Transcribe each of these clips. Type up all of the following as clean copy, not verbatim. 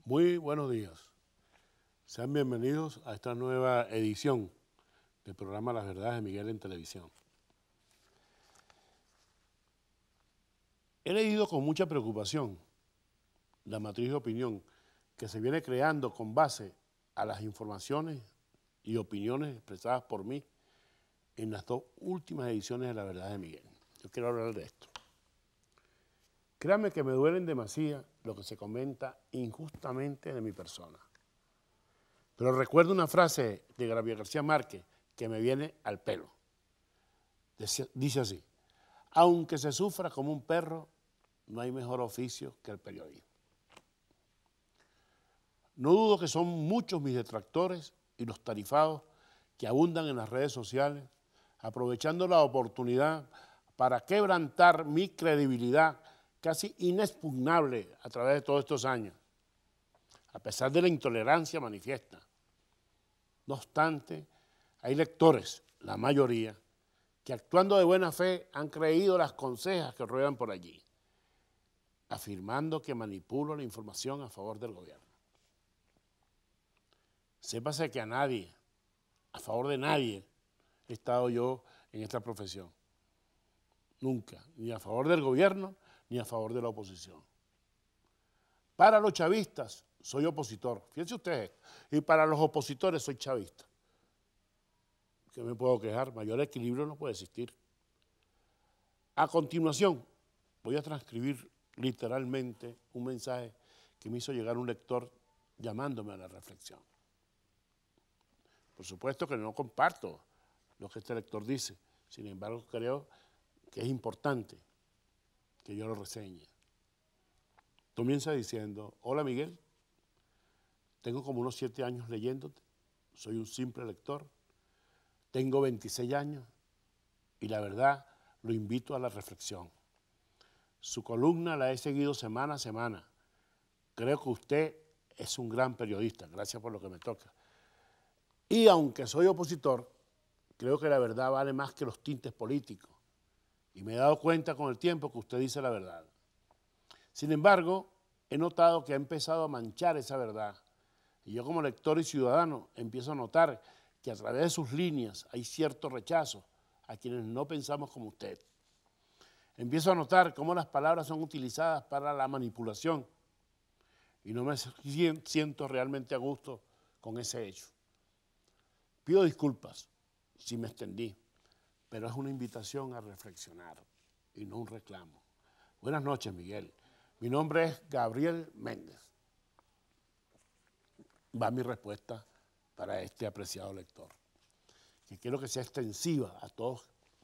Muy buenos días. Sean bienvenidos a esta nueva edición del programa Las Verdades de Miguel en Televisión. He leído con mucha preocupación la matriz de opinión que se viene creando con base a las informaciones y opiniones expresadas por mí en las dos últimas ediciones de La Verdad de Miguel. Yo quiero hablar de esto. Créanme que me duelen demasiado lo que se comenta injustamente de mi persona. Pero recuerdo una frase de Gabriel García Márquez que me viene al pelo. Dice así: aunque se sufra como un perro, no hay mejor oficio que el periodismo. No dudo que son muchos mis detractores y los tarifados que abundan en las redes sociales, aprovechando la oportunidad para quebrantar mi credibilidad casi inexpugnable a través de todos estos años, a pesar de la intolerancia manifiesta. No obstante, hay lectores, la mayoría, que actuando de buena fe han creído las consejas que ruedan por allí, afirmando que manipulo la información a favor del gobierno. Sépase que a favor de nadie, he estado yo en esta profesión. Nunca, ni a favor del gobierno, ni a favor de la oposición. Para los chavistas soy opositor, fíjense ustedes, y para los opositores soy chavista. ¿Qué me puedo quejar? Mayor equilibrio no puede existir. A continuación, voy a transcribir literalmente un mensaje que me hizo llegar un lector llamándome a la reflexión. Por supuesto que no comparto lo que este lector dice, sin embargo creo que es importante que yo lo reseñe. Comienza diciendo: hola Miguel, tengo como unos 7 años leyéndote, soy un simple lector, tengo 26 años y la verdad lo invito a la reflexión. Su columna la he seguido semana a semana. Creo que usted es un gran periodista, gracias por lo que me toca. Y aunque soy opositor, creo que la verdad vale más que los tintes políticos. Y me he dado cuenta con el tiempo que usted dice la verdad. Sin embargo, he notado que ha empezado a manchar esa verdad. Y yo como lector y ciudadano empiezo a notar que a través de sus líneas hay cierto rechazo a quienes no pensamos como usted. Empiezo a notar cómo las palabras son utilizadas para la manipulación y no me siento realmente a gusto con ese hecho. Pido disculpas si me extendí, pero es una invitación a reflexionar y no un reclamo. Buenas noches, Miguel. Mi nombre es Gabriel Méndez. Va mi respuesta para este apreciado lector, que quiero que sea extensiva a todos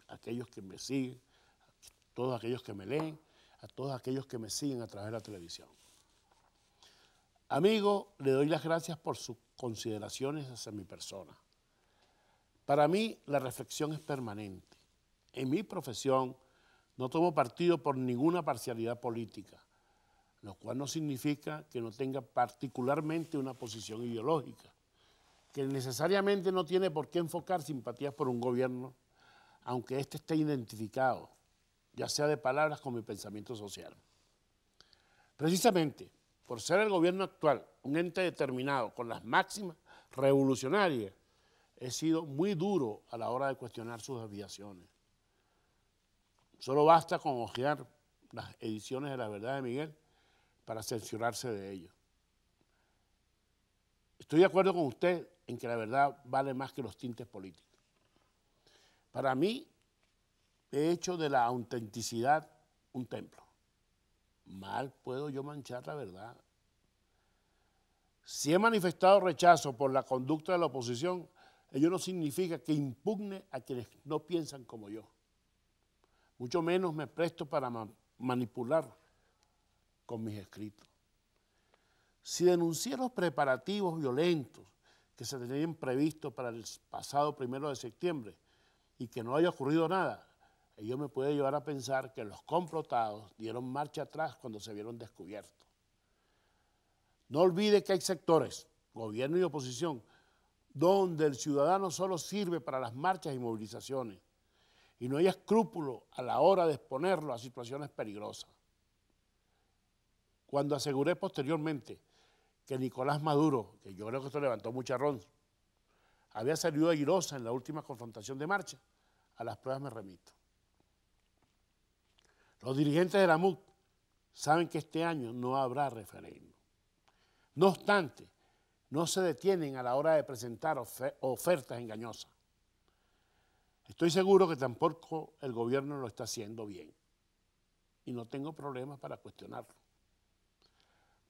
aquellos que me siguen, a todos aquellos que me leen, a todos aquellos que me siguen a través de la televisión. Amigo, le doy las gracias por sus consideraciones hacia mi persona. Para mí, la reflexión es permanente. En mi profesión no tomo partido por ninguna parcialidad política, lo cual no significa que no tenga particularmente una posición ideológica, que necesariamente no tiene por qué enfocar simpatías por un gobierno, aunque éste esté identificado, ya sea de palabras con mi pensamiento social. Precisamente por ser el gobierno actual un ente determinado con las máximas revolucionarias, he sido muy duro a la hora de cuestionar sus desviaciones. Solo basta con hojear las ediciones de La Verdad de Miguel para censurarse de ello. Estoy de acuerdo con usted en que la verdad vale más que los tintes políticos. Para mí, he hecho de la autenticidad un templo. Mal puedo yo manchar la verdad. Si he manifestado rechazo por la conducta de la oposición, ello no significa que impugne a quienes no piensan como yo. Mucho menos me presto para manipular con mis escritos. Si denuncié los preparativos violentos que se tenían previstos para el pasado 1 de septiembre y que no haya ocurrido nada, ello me puede llevar a pensar que los complotados dieron marcha atrás cuando se vieron descubiertos. No olvide que hay sectores, gobierno y oposición, donde el ciudadano solo sirve para las marchas y movilizaciones y no hay escrúpulo a la hora de exponerlo a situaciones peligrosas. Cuando aseguré posteriormente que Nicolás Maduro, que yo creo que esto levantó mucha ronda, había salido airosa en la última confrontación de marcha, a las pruebas me remito. Los dirigentes de la MUD saben que este año no habrá referéndum. No obstante, no se detienen a la hora de presentar ofertas engañosas. Estoy seguro que tampoco el gobierno lo está haciendo bien y no tengo problemas para cuestionarlo.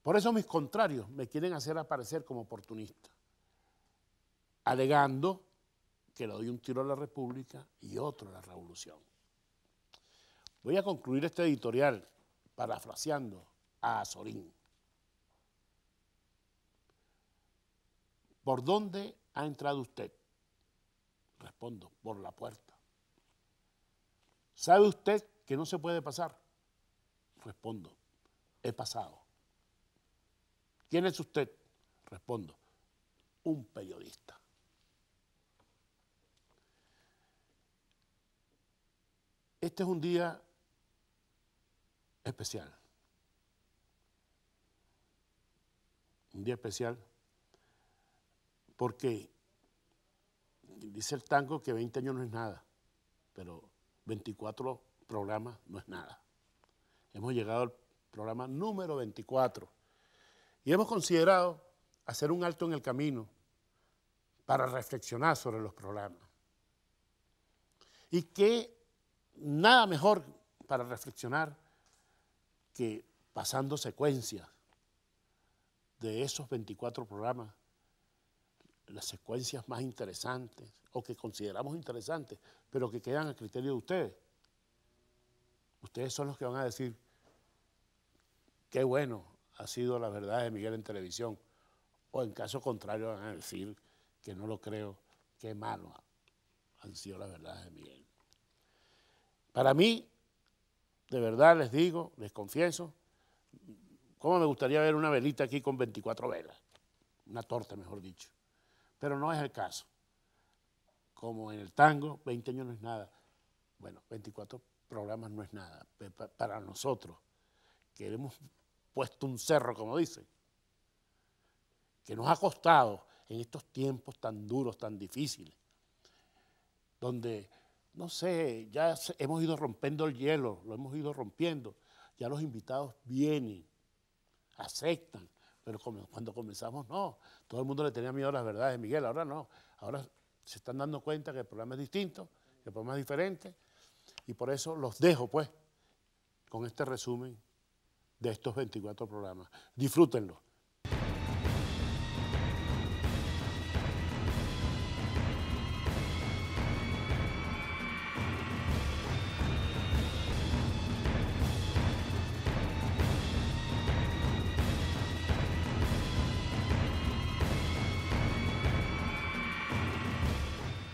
Por eso mis contrarios me quieren hacer aparecer como oportunista, alegando que le doy un tiro a la República y otro a la Revolución. Voy a concluir este editorial parafraseando a Azorín. ¿Por dónde ha entrado usted? Respondo, por la puerta. ¿Sabe usted que no se puede pasar? Respondo, he pasado. ¿Quién es usted? Respondo, un periodista. Este es un día especial. Un día especial porque dice el tango que 20 años no es nada, pero 24 programas no es nada. Hemos llegado al programa número 24 y hemos considerado hacer un alto en el camino para reflexionar sobre los programas. Y que nada mejor para reflexionar que pasando secuencias de esos 24 programas, las secuencias más interesantes o que consideramos interesantes, pero que quedan a criterio de ustedes. Ustedes son los que van a decir qué bueno ha sido la verdad de Miguel en televisión, o en caso contrario van a decir que no lo creo, qué malo han sido las verdades de Miguel. Para mí, de verdad les digo, les confieso, cómo me gustaría ver una velita aquí con 24 velas, una torta mejor dicho. Pero no es el caso. Como en el tango, 20 años no es nada. Bueno, 24 programas no es nada. Para nosotros, que hemos puesto un cerro, como dicen, que nos ha costado en estos tiempos tan duros, tan difíciles, donde, no sé, ya hemos ido rompiendo el hielo, lo hemos ido rompiendo, ya los invitados vienen, aceptan. Pero cuando comenzamos, no. Todo el mundo le tenía miedo a las verdades de Miguel, ahora no. Ahora se están dando cuenta que el programa es distinto, que el programa es diferente, y por eso los dejo, pues, con este resumen de estos 24 programas. Disfrútenlo.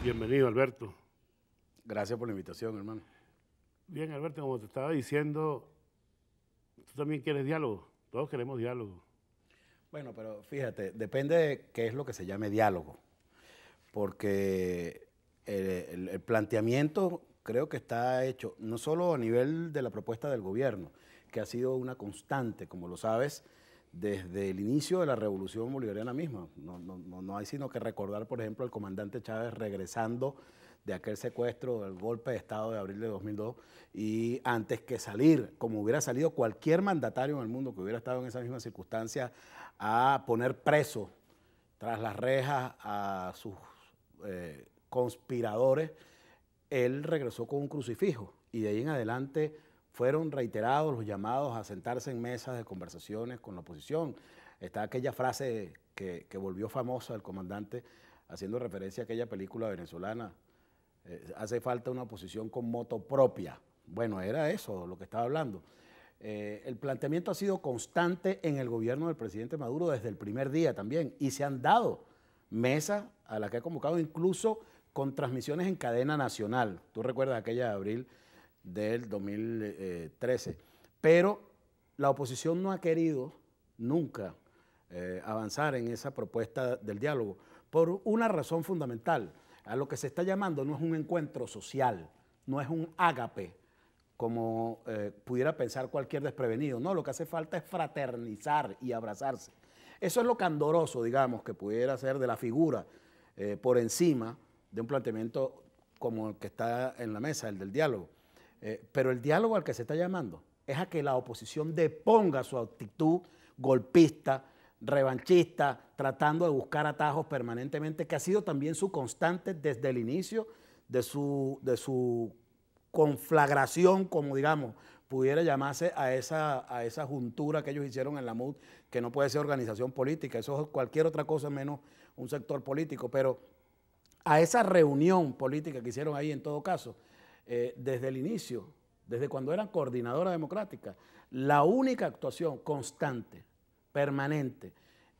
Bienvenido, Alberto. Gracias por la invitación, hermano. Bien, Alberto, como te estaba diciendo, tú también quieres diálogo. Todos queremos diálogo. Bueno, pero fíjate, depende de qué es lo que se llame diálogo, porque el planteamiento creo que está hecho no solo a nivel de la propuesta del gobierno, que ha sido una constante, como lo sabes, desde el inicio de la Revolución Bolivariana misma. No hay sino que recordar, por ejemplo, al comandante Chávez regresando de aquel secuestro, del golpe de Estado de abril de 2002, y antes que salir, como hubiera salido cualquier mandatario en el mundo que hubiera estado en esa misma circunstancia, a poner preso tras las rejas a sus conspiradores, él regresó con un crucifijo y de ahí en adelante fueron reiterados los llamados a sentarse en mesas de conversaciones con la oposición. Está aquella frase que volvió famosa del comandante haciendo referencia a aquella película venezolana, hace falta una oposición con moto propia. Bueno, era eso lo que estaba hablando. El planteamiento ha sido constante en el gobierno del presidente Maduro desde el primer día también, y se han dado mesas a las que ha convocado incluso con transmisiones en cadena nacional. Tú recuerdas aquella de abril del 2013. Pero la oposición no ha querido nunca avanzar en esa propuesta del diálogo por una razón fundamental. A lo que se está llamando no es un encuentro social, no es un ágape, como pudiera pensar cualquier desprevenido. No, lo que hace falta es fraternizar y abrazarse. Eso es lo candoroso, digamos, que pudiera ser de la figura por encima de un planteamiento como el que está en la mesa, el del diálogo. Pero el diálogo al que se está llamando es a que la oposición deponga su actitud golpista, revanchista, tratando de buscar atajos permanentemente, que ha sido también su constante desde el inicio de su conflagración, como digamos, pudiera llamarse a esa juntura que ellos hicieron en la MUD, que no puede ser organización política, eso es cualquier otra cosa menos un sector político, pero a esa reunión política que hicieron ahí en todo caso, desde el inicio, desde cuando eran coordinadora democrática, la única actuación constante, permanente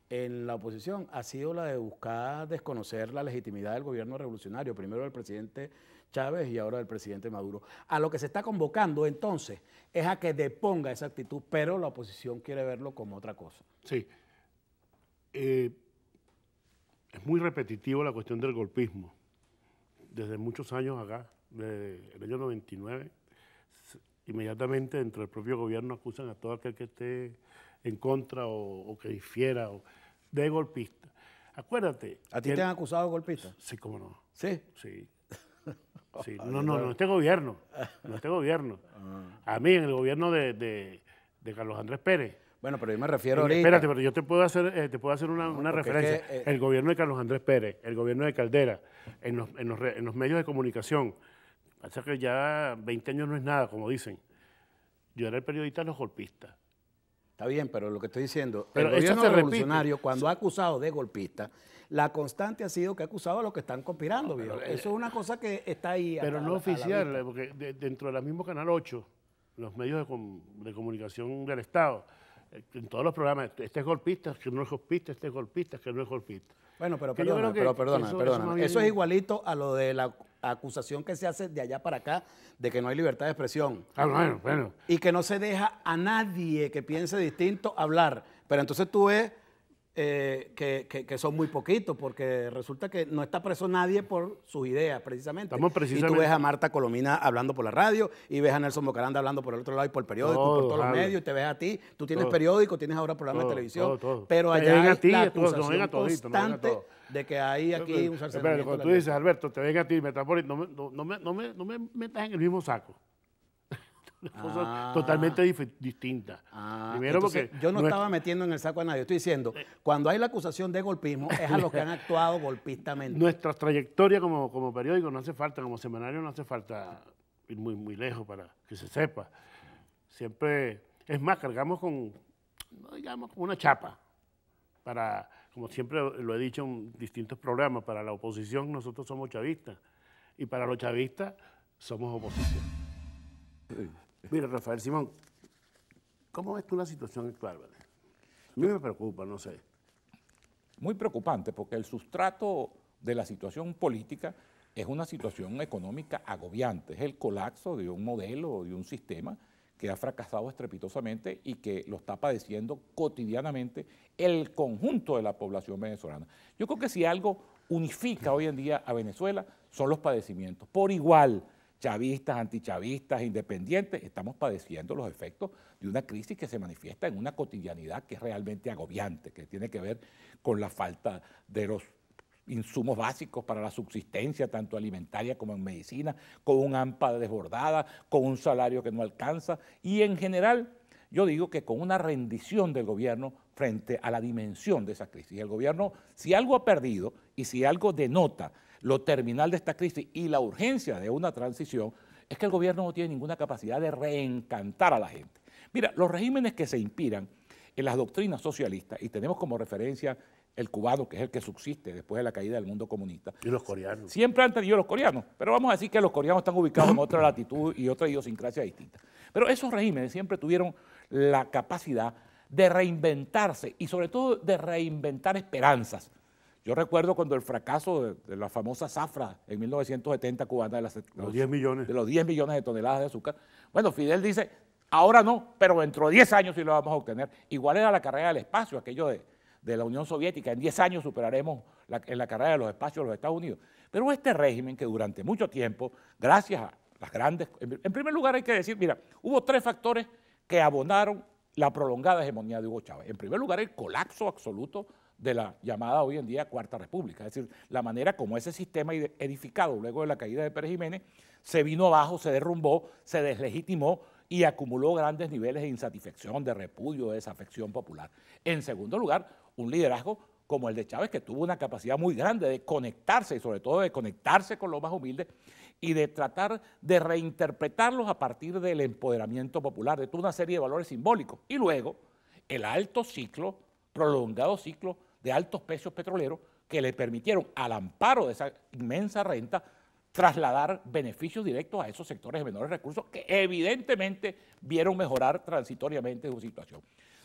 en la oposición ha sido la de buscar desconocer la legitimidad del gobierno revolucionario, primero del presidente Chávez y ahora del presidente Maduro. A lo que se está convocando entonces es a que deponga esa actitud, pero la oposición quiere verlo como otra cosa. Sí. Es muy repetitivo la cuestión del golpismo. Desde muchos años acá, desde el año 99, inmediatamente dentro del propio gobierno acusan a todo aquel que esté en contra o que difiera de golpista. Acuérdate. ¿A ti te han acusado de golpista? Sí, cómo no. ¿Sí? Sí. Sí. No este gobierno. No este gobierno. A mí, en el gobierno de Carlos Andrés Pérez. Bueno, pero yo me refiero ahorita. Espérate, pero yo te puedo hacer una referencia. Es que, el gobierno de Carlos Andrés Pérez, el gobierno de Caldera, en los medios de comunicación. Pasa que ya 20 años no es nada, como dicen. Yo era el periodista de los golpistas. Está bien, pero lo que estoy diciendo, pero el gobierno revolucionario, cuando ha acusado de golpista, la constante ha sido que ha acusado a los que están conspirando. Eso es una cosa que está ahí. Pero no oficial, porque dentro del mismo Canal 8, los medios de comunicación del Estado, en todos los programas, este es golpista, que no es golpista, este es golpista, que no es golpista. Bueno, pero perdona. Eso es igualito a lo de la acusación que se hace de allá para acá de que no hay libertad de expresión. Bueno. Y que no se deja a nadie que piense distinto hablar. Pero entonces tú ves que son muy poquitos, porque resulta que no está preso nadie por sus ideas, precisamente. Y tú ves a Marta Colomina hablando por la radio, y ves a Nelson Bocaranda hablando por el otro lado y por el periódico, y por todos los medios, y te ves a ti. Tú tienes periódico, tienes ahora programas de televisión, pero allá hay la acusación constante de que hay aquí un cercenamiento. Cuando tú dices, Alberto, te ven a ti, no me metas en el mismo saco. Una cosa totalmente distinta. Primero porque yo no estaba metiendo en el saco a nadie. Estoy diciendo, cuando hay la acusación de golpismo, es a los que han actuado golpistamente. Nuestra trayectoria como periódico no hace falta, como semanario no hace falta ir muy lejos para que se sepa. Siempre, es más, cargamos con una chapa para, como siempre lo he dicho en distintos programas, para la oposición nosotros somos chavistas y para los chavistas somos oposición. Mira, Rafael Simón, ¿cómo ves tú la situación actual? ¿Vale? A mí me preocupa, no sé. Muy preocupante, porque el sustrato de la situación política es una situación económica agobiante, es el colapso de un modelo, de un sistema que ha fracasado estrepitosamente y que lo está padeciendo cotidianamente el conjunto de la población venezolana. Yo creo que si algo unifica hoy en día a Venezuela son los padecimientos, por igual. Chavistas, antichavistas, independientes, estamos padeciendo los efectos de una crisis que se manifiesta en una cotidianidad que es realmente agobiante, que tiene que ver con la falta de los insumos básicos para la subsistencia, tanto alimentaria como en medicina, con un AMPA desbordada, con un salario que no alcanza y en general yo digo que con una rendición del gobierno frente a la dimensión de esa crisis. El gobierno, si algo ha perdido y si algo denota lo terminal de esta crisis y la urgencia de una transición, es que el gobierno no tiene ninguna capacidad de reencantar a la gente. Mira, los regímenes que se inspiran en las doctrinas socialistas, y tenemos como referencia el cubano, que es el que subsiste después de la caída del mundo comunista. Y los coreanos. Siempre han tenido los coreanos, pero vamos a decir que los coreanos están ubicados en otra latitud y otra idiosincrasia distinta. Pero esos regímenes siempre tuvieron la capacidad de reinventarse y sobre todo de reinventar esperanzas. Yo recuerdo cuando el fracaso de la famosa zafra en 1970 cubana de los 10 millones de toneladas de azúcar. Bueno, Fidel dice, ahora no, pero dentro de 10 años sí lo vamos a obtener. Igual era la carrera del espacio, aquello de la Unión Soviética. En 10 años superaremos en la carrera de los espacios de los Estados Unidos. Pero este régimen que durante mucho tiempo, gracias a las grandes... En primer lugar hay que decir, mira, hubo 3 factores que abonaron la prolongada hegemonía de Hugo Chávez. En primer lugar, el colapso absoluto de la llamada hoy en día Cuarta República, es decir, la manera como ese sistema edificado luego de la caída de Pérez Jiménez se vino abajo, se derrumbó, se deslegitimó y acumuló grandes niveles de insatisfacción, de repudio, de desafección popular. En segundo lugar, un liderazgo como el de Chávez, que tuvo una capacidad muy grande de conectarse y sobre todo de conectarse con los más humildes y de tratar de reinterpretarlos a partir del empoderamiento popular, de toda una serie de valores simbólicos. Y luego, el alto ciclo, prolongado ciclo de altos precios petroleros que le permitieron, al amparo de esa inmensa renta, trasladar beneficios directos a esos sectores de menores recursos que evidentemente vieron mejorar transitoriamente su situación.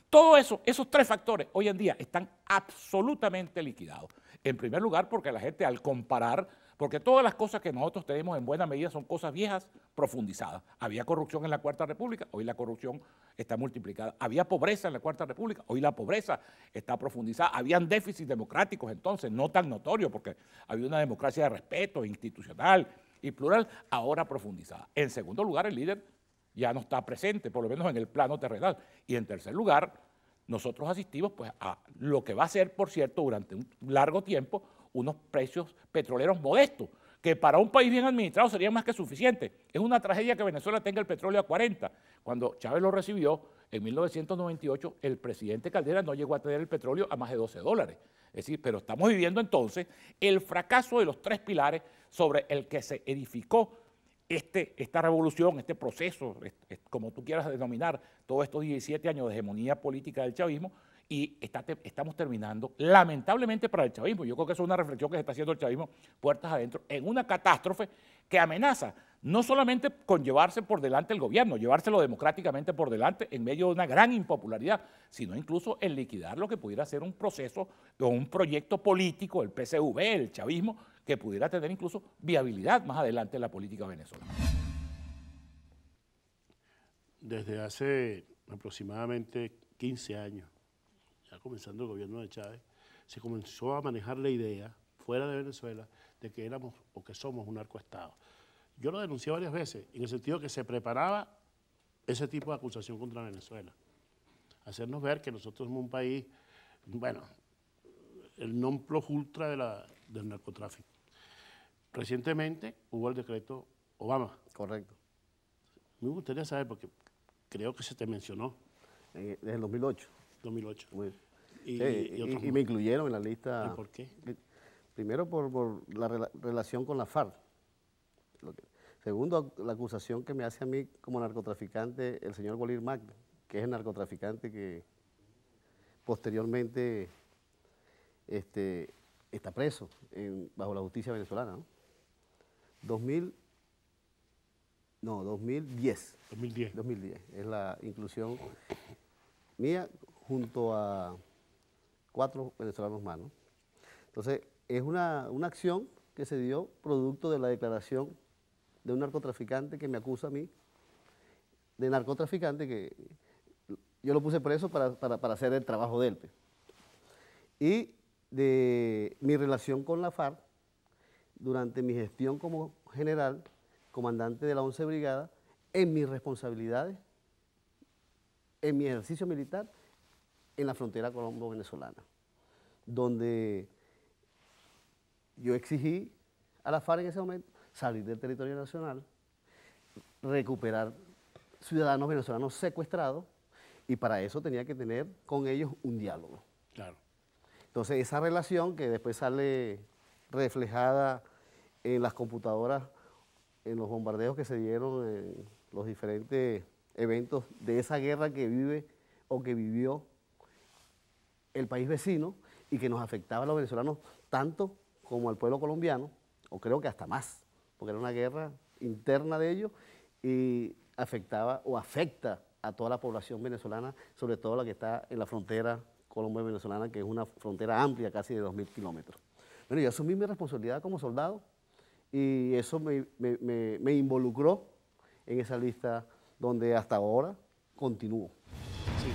Todo eso, esos tres factores hoy en día están absolutamente liquidados. En primer lugar, porque la gente al comparar, porque todas las cosas que nosotros tenemos en buena medida son cosas viejas profundizadas. Había corrupción en la Cuarta República, hoy la corrupción está multiplicada. Había pobreza en la Cuarta República, hoy la pobreza está profundizada. Habían déficits democráticos entonces, no tan notorios, porque había una democracia de respeto institucional y plural, ahora profundizada. En segundo lugar, el líder ya no está presente, por lo menos en el plano terrenal. Y en tercer lugar, nosotros asistimos pues, a lo que va a ser, por cierto, durante un largo tiempo, unos precios petroleros modestos, que para un país bien administrado serían más que suficientes. Es una tragedia que Venezuela tenga el petróleo a 40. Cuando Chávez lo recibió en 1998, el presidente Caldera no llegó a tener el petróleo a más de $12. Es decir, pero estamos viviendo entonces el fracaso de los tres pilares sobre el que se edificó esta revolución, este proceso, como tú quieras denominar, todos estos 17 años de hegemonía política del chavismo, y estamos terminando, lamentablemente para el chavismo, yo creo que eso es una reflexión que se está haciendo el chavismo puertas adentro, en una catástrofe que amenaza no solamente con llevarse por delante el gobierno, llevárselo democráticamente por delante en medio de una gran impopularidad, sino incluso en liquidar lo que pudiera ser un proceso o un proyecto político, el PSV, el chavismo, que pudiera tener incluso viabilidad más adelante en la política venezolana. Desde hace aproximadamente 15 años, ya comenzando el gobierno de Chávez, se comenzó a manejar la idea fuera de Venezuela de que éramos o que somos un narcoestado. Yo lo denuncié varias veces, en el sentido que se preparaba ese tipo de acusación contra Venezuela. Hacernos ver que nosotros somos un país, bueno, el non plus ultra del narcotráfico. Recientemente hubo el decreto Obama. Correcto. Me gustaría saber, porque creo que se te mencionó. Desde el 2008. 2008. Y me incluyeron en la lista. ¿Y por qué? Primero por la relación con la FARC. Segundo, la acusación que me hace a mí como narcotraficante el señor Golir Magno, que es el narcotraficante que posteriormente está preso bajo la justicia venezolana, ¿no? 2010. 2010 es la inclusión mía junto a 4 venezolanos más, ¿no? Entonces, es una acción que se dio producto de la declaración de un narcotraficante que me acusa a mí de narcotraficante, que yo lo puse preso para hacer el trabajo de él. Y de mi relación con la FARC durante mi gestión como general, comandante de la 11 Brigada, en mis responsabilidades, en mi ejercicio militar, en la frontera colombo-venezolana, donde yo exigí a la FARC en ese momento salir del territorio nacional, recuperar ciudadanos venezolanos secuestrados, y para eso tenía que tener con ellos un diálogo. Claro. Entonces, esa relación que después sale reflejada en las computadoras, en los bombardeos que se dieron en los diferentes eventos de esa guerra que vive o que vivió el país vecino y que nos afectaba a los venezolanos tanto como al pueblo colombiano, o creo que hasta más, porque era una guerra interna de ellos y afectaba o afecta a toda la población venezolana, sobre todo la que está en la frontera colombo-venezolana, que es una frontera amplia, casi de 2.000 kilómetros. Bueno, yo asumí mi responsabilidad como soldado y eso me involucró en esa lista donde hasta ahora continúo. Sí.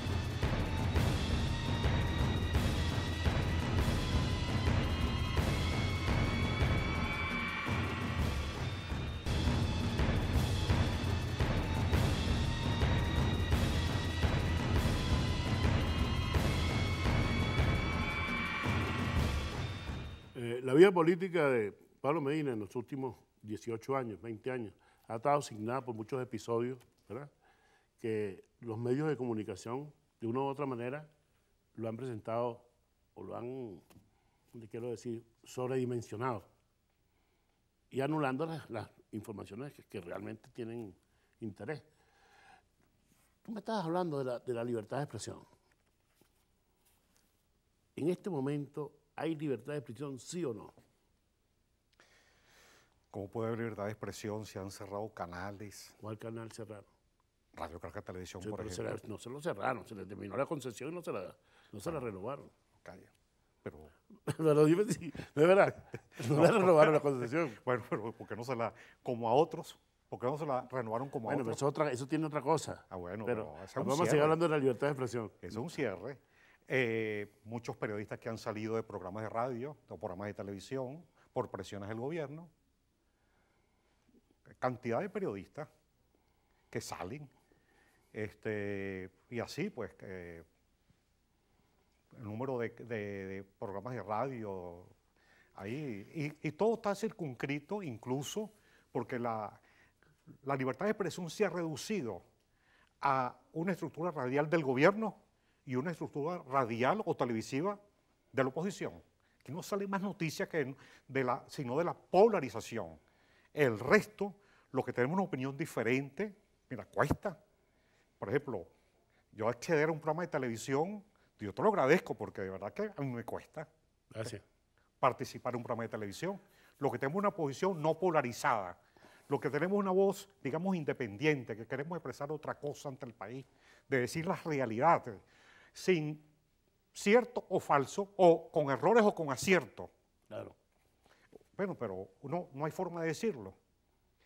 La vida política de Pablo Medina en los últimos 18 años, 20 años, ha estado signada por muchos episodios, ¿verdad? Que los medios de comunicación, de una u otra manera, lo han presentado o lo han, quiero decir, sobredimensionado y anulando las informaciones que realmente tienen interés. Tú me estabas hablando de la libertad de expresión. En este momento, ¿hay libertad de expresión, sí o no? ¿Cómo puede haber libertad de expresión si han cerrado canales? ¿Cuál canal cerraron? Radio Caracas Televisión, Sí, por pero ejemplo. no se lo cerraron, se les terminó la concesión y no se la renovaron. Calla. Pero, Pero dime si, de verdad, no le renovaron la concesión. bueno, pero ¿por qué no se la, como a otros? ¿Por qué no se la renovaron como Bueno, a pero otros? eso tiene otra cosa. Ah, bueno, pero ese es un vamos a seguir cierre. hablando de la libertad de expresión. Eso es un cierre. Muchos periodistas que han salido de programas de radio o programas de televisión por presiones del gobierno. Cantidad de periodistas que salen. Y así, pues, el número de programas de radio ahí. Y todo está circunscrito, incluso porque la libertad de expresión se ha reducido a una estructura radial del gobierno y una estructura radial o televisiva de la oposición. Aquí no sale más noticias sino de la polarización. El resto, los que tenemos una opinión diferente, mira, cuesta. Por ejemplo, yo acceder a un programa de televisión, yo te lo agradezco porque de verdad que a mí me cuesta. Gracias. Participar en un programa de televisión. Lo que tenemos una posición no polarizada, lo que tenemos una voz, digamos, independiente, que queremos expresar otra cosa ante el país, de decir las realidades, sin cierto o falso, o con errores o con acierto. Claro. Bueno, pero no hay forma de decirlo.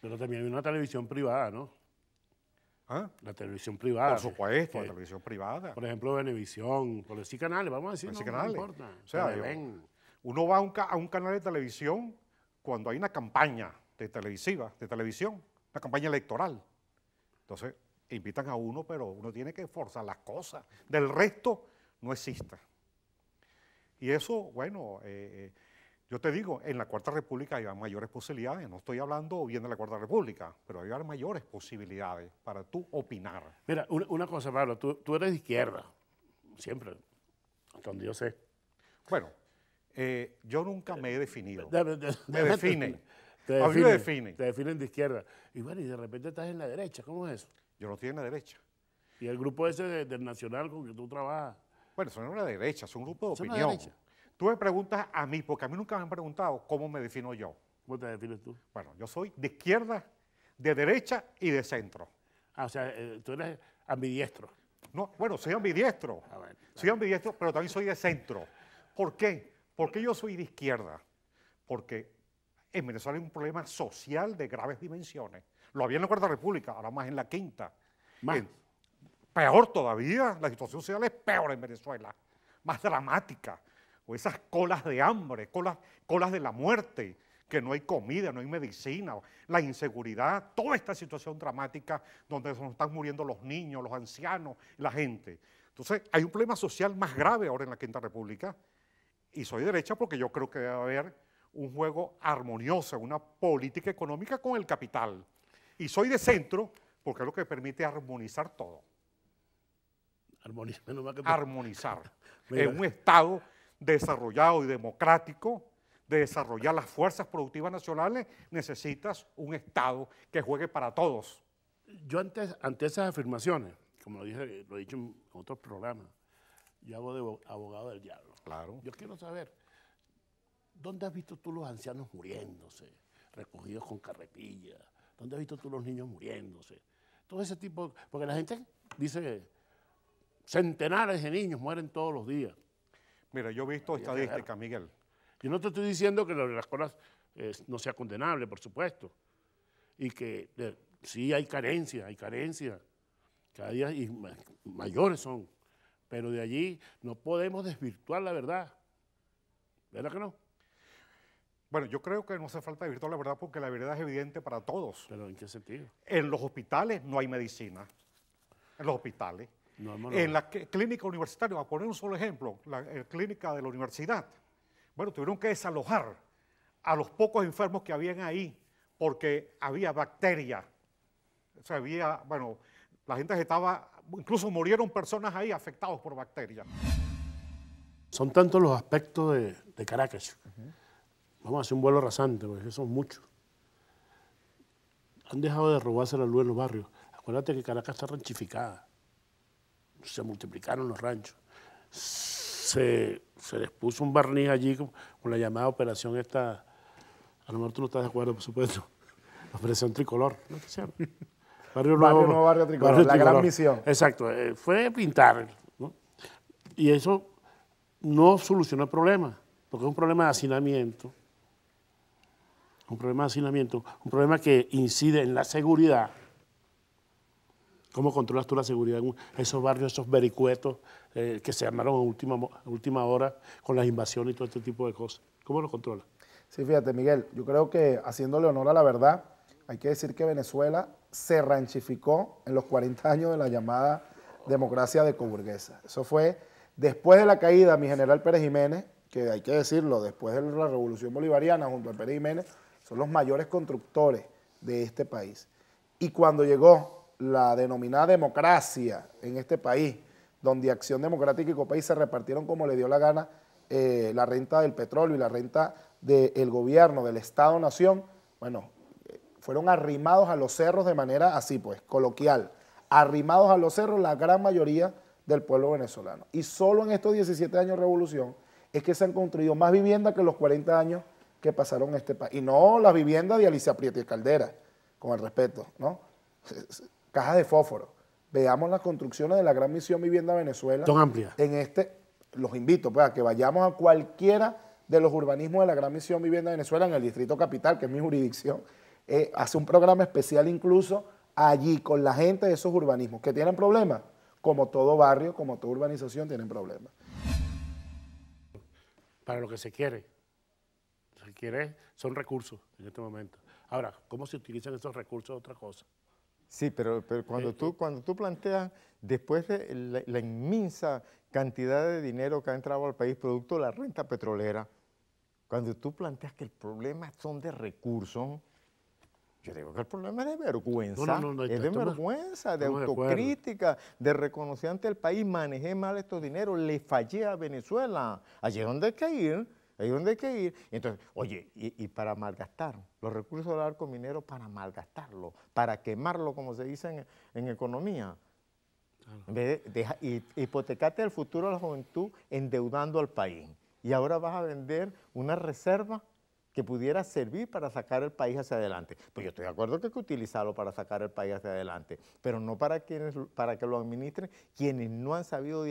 Pero también hay una televisión privada, ¿no? ¿Ah? La televisión privada. Por supuesto, que- la televisión privada. Por ejemplo, Venevisión, por decir canales, vamos a decir, Por no, decir no canales. importa. O sea, Televen. Uno va a un canal de televisión cuando hay una campaña de televisión, una campaña electoral. Entonces, invitan a uno, pero uno tiene que forzar las cosas. Del resto, no existe. Y eso, bueno, yo te digo, en la Cuarta República hay mayores posibilidades. No estoy hablando bien de la Cuarta República, pero hay mayores posibilidades para tú opinar. Mira, una cosa, Pablo, tú eres de izquierda, siempre, hasta donde yo sé. Bueno, yo nunca me he definido. Me definen. Te A mí me definen. Te definen de izquierda. Y bueno, y de repente estás en la derecha, ¿cómo es eso? Yo no estoy en la derecha. Y el grupo ese del Nacional con que tú trabajas. Bueno, eso no es la derecha, es un grupo de Eso no es opinión. derecha. Tú me preguntas a mí, porque a mí nunca me han preguntado cómo me defino yo. ¿Cómo te defines tú? Bueno, yo soy de izquierda, de derecha y de centro. Ah, o sea, tú eres ambidiestro. No, bueno, soy ambidiestro. Ah, bueno, Soy ambidiestro, pero también soy de centro. ¿Por qué? ¿Por qué yo soy de izquierda? Porque en Venezuela hay un problema social de graves dimensiones. Lo había en la Cuarta República, ahora más en la Quinta. Más. Peor todavía, la situación social es peor en Venezuela, más dramática. O esas colas de hambre, colas de la muerte, que no hay comida, no hay medicina, la inseguridad, toda esta situación dramática donde se nos están muriendo los niños, los ancianos, la gente. Entonces, hay un problema social más grave ahora en la Quinta República, y soy derecha porque yo creo que debe haber un juego armonioso, una política económica con el capital. Y soy de centro porque es lo que permite armonizar todo. Armonía, menos mal que tú- Armonizar. Mira. En un Estado desarrollado y democrático, de desarrollar las fuerzas productivas nacionales, necesitas un Estado que juegue para todos. Yo ante esas afirmaciones, como lo he dicho en otros programas, yo hago de abogado del diablo. Claro. Yo quiero saber, ¿dónde has visto tú los ancianos muriéndose, recogidos con carretilla? ¿Dónde has visto tú los niños muriéndose? Todo ese tipo, porque la gente dice que centenares de niños mueren todos los días. Mira, yo he visto estadísticas, Miguel. Yo no te estoy diciendo que lo de las cosas no sea condenable, por supuesto, y que sí hay carencia, cada día y mayores son, pero de allí no podemos desvirtuar la verdad, ¿verdad que no? Bueno, yo creo que no hace falta virtual la verdad porque la verdad es evidente para todos. ¿Pero en qué sentido? En los hospitales no hay medicina. En los hospitales. No, En la clínica universitaria, a poner un solo ejemplo, la clínica de la universidad, bueno, tuvieron que desalojar a los pocos enfermos que habían ahí, porque había bacterias. O sea, bueno, la gente estaba, incluso murieron personas ahí afectados por bacterias. Son tantos los aspectos de Caracas. Vamos a hacer un vuelo rasante, porque son muchos. Han dejado de robarse la luz en los barrios. Acuérdate que Caracas está ranchificada. Se multiplicaron los ranchos. Se les puso un barniz allí con la llamada operación esta, a lo mejor tú no estás de acuerdo, por supuesto, la operación tricolor, ¿no te hicieron? Barrio Nuevo, Barrio Tricolor, la gran misión. Exacto, fue pintar, ¿no? Y eso no solucionó el problema, porque es un problema de hacinamiento, un problema que incide en la seguridad. ¿Cómo controlas tú la seguridad en esos barrios, esos vericuetos que se armaron a última hora con las invasiones y todo este tipo de cosas? ¿Cómo lo controlas? Sí, fíjate, Miguel, yo creo que haciéndole honor a la verdad, hay que decir que Venezuela se ranchificó en los 40 años de la llamada democracia de coburguesa. Eso fue después de la caída de mi general Pérez Jiménez, que hay que decirlo, después de la Revolución Bolivariana junto a Pérez Jiménez, son los mayores constructores de este país. Y cuando llegó la denominada democracia en este país, donde Acción Democrática y Copay se repartieron como le dio la gana la renta del petróleo y la renta del gobierno, del Estado-Nación, bueno, fueron arrimados a los cerros de manera así pues, coloquial, arrimados a los cerros la gran mayoría del pueblo venezolano. Y solo en estos 17 años de revolución es que se han construido más viviendas que los 40 años que pasaron en este país. Y no las viviendas de Alicia Prieto y Caldera, con el respeto, ¿no? Cajas de fósforo. Veamos las construcciones de la Gran Misión Vivienda Venezuela. Son amplias. Los invito pues, a que vayamos a cualquiera de los urbanismos de la Gran Misión Vivienda Venezuela en el Distrito Capital, que es mi jurisdicción. Hace un programa especial incluso allí con la gente de esos urbanismos que tienen problemas, como todo barrio, como toda urbanización tienen problemas. Para lo que se quiere son recursos en este momento. Ahora, ¿cómo se utilizan esos recursos es otra cosa? Sí, pero cuando tú planteas, después de la inmensa cantidad de dinero que ha entrado al país producto de la renta petrolera, cuando tú planteas que el problema son de recursos, yo digo que el problema es de vergüenza, es de vergüenza, de autocrítica, de reconocer ante el país, manejé mal estos dineros, le fallé a Venezuela, allí es donde hay que ir. Ahí es donde hay que ir. Entonces, oye, y para malgastar los recursos del arco minero, para malgastarlo, para quemarlo, como se dice en economía. Claro. En vez de hipotecarte el futuro de la juventud endeudando al país. Y ahora vas a vender una reserva que pudiera servir para sacar el país hacia adelante. Pues yo estoy de acuerdo que hay que utilizarlo para sacar el país hacia adelante, pero no para que lo administren quienes no han sabido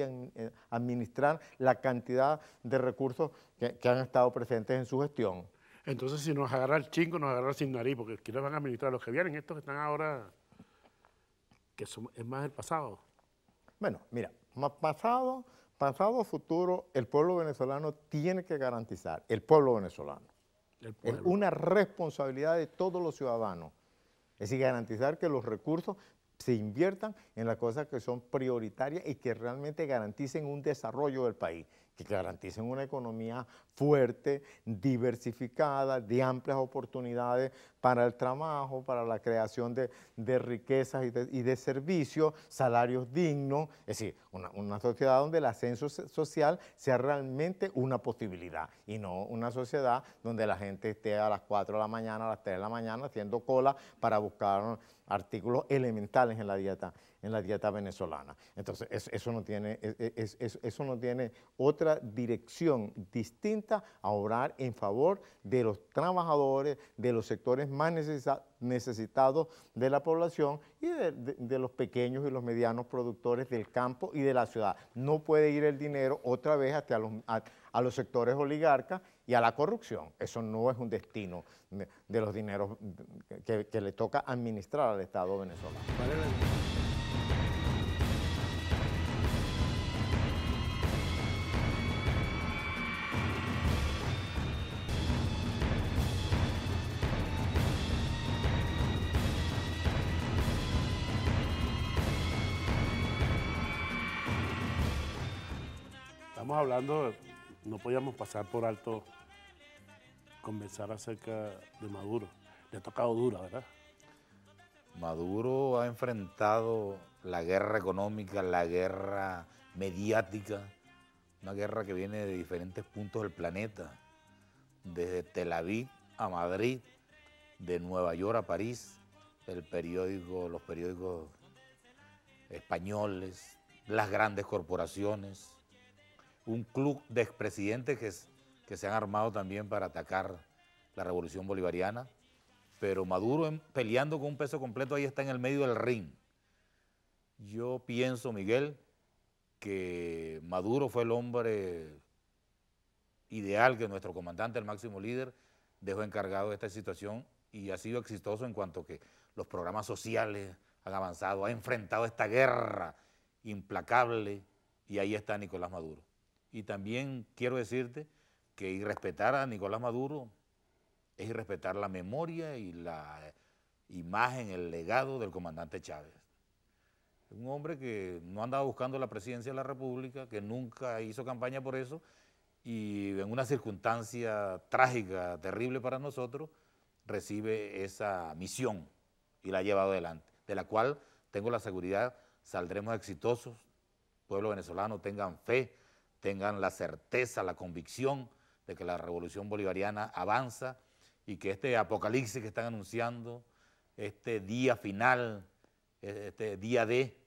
administrar la cantidad de recursos que han estado presentes en su gestión. Entonces, si nos agarra el chingo, nos agarra sin nariz, porque ¿quiénes van a administrar? Los que vienen, estos que están ahora, que es más del pasado. Bueno, mira, pasado, futuro, el pueblo venezolano tiene que garantizar, el pueblo venezolano. Es una responsabilidad de todos los ciudadanos, es decir, garantizar que los recursos se inviertan en las cosas que son prioritarias y que realmente garanticen un desarrollo del país, que garanticen una economía fuerte, diversificada, de amplias oportunidades para el trabajo, para la creación de riquezas y de servicios, salarios dignos, es decir, una sociedad donde el ascenso social sea realmente una posibilidad y no una sociedad donde la gente esté a las 4 de la mañana, a las 3 de la mañana haciendo cola para buscar artículos elementales en la dieta venezolana. Entonces, eso no tiene otra dirección distinta a obrar en favor de los trabajadores, de los sectores más necesitados de la población y de los pequeños y los medianos productores del campo y de la ciudad. No puede ir el dinero otra vez hasta a los sectores oligarcas y a la corrupción. Eso no es un destino de los dineros que le toca administrar al Estado venezolano. Estamos hablando, no podíamos pasar por alto conversar acerca de Maduro. Le ha tocado dura, ¿verdad? Maduro ha enfrentado la guerra económica, la guerra mediática, una guerra que viene de diferentes puntos del planeta, desde Tel Aviv a Madrid, de Nueva York a París, los periódicos españoles, las grandes corporaciones, un club de expresidentes que se han armado también para atacar la revolución bolivariana, pero Maduro peleando con un peso completo ahí está en el medio del ring. Yo pienso, Miguel, que Maduro fue el hombre ideal que nuestro comandante, el máximo líder, dejó encargado de esta situación y ha sido exitoso en cuanto que los programas sociales han avanzado, ha enfrentado esta guerra implacable y ahí está Nicolás Maduro. Y también quiero decirte que irrespetar a Nicolás Maduro es irrespetar la memoria y la imagen, el legado del comandante Chávez. Un hombre que no andaba buscando la presidencia de la República, que nunca hizo campaña por eso, y en una circunstancia trágica, terrible para nosotros, recibe esa misión y la ha llevado adelante, de la cual tengo la seguridad saldremos exitosos. Pueblo venezolano, tengan fe, tengan la certeza, la convicción de que la revolución bolivariana avanza y que este apocalipsis que están anunciando, este día final, este día D,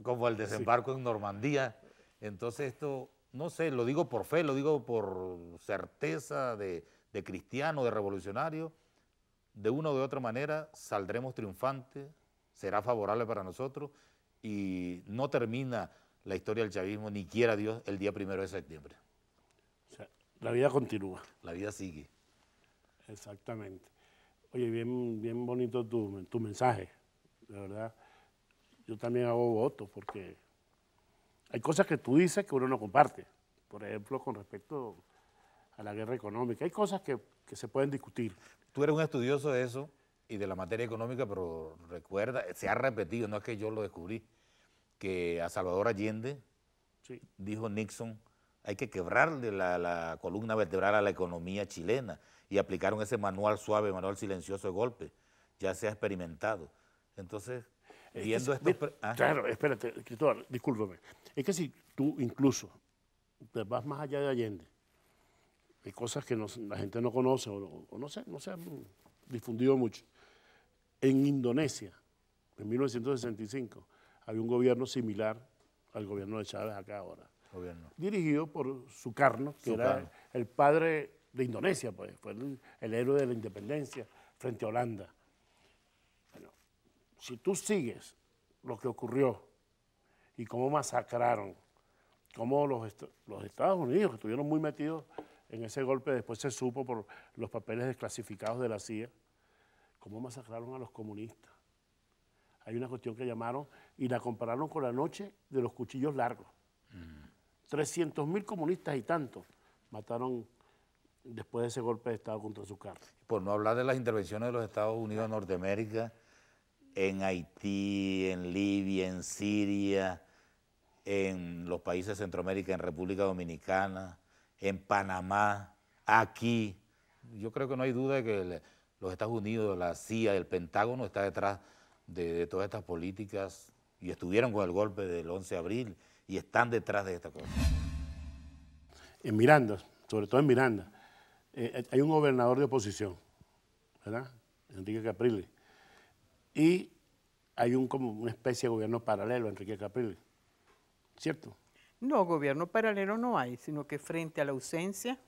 como el desembarco en Normandía, entonces esto, no sé, lo digo por fe, lo digo por certeza de cristiano, de revolucionario, de una o de otra manera saldremos triunfantes, será favorable para nosotros y no termina la historia del chavismo, ni quiera Dios, el día 1 de septiembre. O sea, la vida continúa. La vida sigue. Exactamente. Oye, bien bonito tu mensaje, de verdad. Yo también hago votos porque hay cosas que tú dices que uno no comparte. Por ejemplo, con respecto a la guerra económica. Hay cosas que se pueden discutir. Tú eres un estudioso de eso y de la materia económica, pero recuerda, se ha repetido, no es que yo lo descubrí, que a Salvador Allende, Sí. dijo Nixon, hay que quebrarle la columna vertebral a la economía chilena y aplicaron ese manual suave, manual silencioso de golpe. Ya se ha experimentado. Entonces, viendo esto... Claro, espérate, Cristóbal, discúlpame. Es que si tú incluso te vas más allá de Allende, hay cosas que la gente no conoce o no se han difundido mucho. En Indonesia, en 1965, había un gobierno similar al gobierno de Chávez acá ahora. Dirigido por Sukarno, que era el padre de Indonesia, pues, fue el héroe de la independencia frente a Holanda. Bueno, si tú sigues lo que ocurrió y cómo masacraron, cómo los Estados Unidos, que estuvieron muy metidos en ese golpe, después se supo por los papeles desclasificados de la CIA, cómo masacraron a los comunistas. Hay una cuestión que llamaron y la compararon con la noche de los cuchillos largos. 300.000 comunistas y tantos mataron después de ese golpe de Estado contra Sukarno. Por no hablar de las intervenciones de los Estados Unidos en Norteamérica, en Haití, en Libia, en Siria, en los países de Centroamérica, en República Dominicana, en Panamá, aquí. Yo creo que no hay duda de que los Estados Unidos, la CIA, el Pentágono está detrás de todas estas políticas y estuvieron con el golpe del 11 de abril y están detrás de esta cosa. En Miranda, sobre todo en Miranda, hay un gobernador de oposición, ¿verdad? Enrique Capriles. Y hay como una especie de gobierno paralelo a Enrique Capriles, ¿cierto? No, gobierno paralelo no hay, sino que frente a la ausencia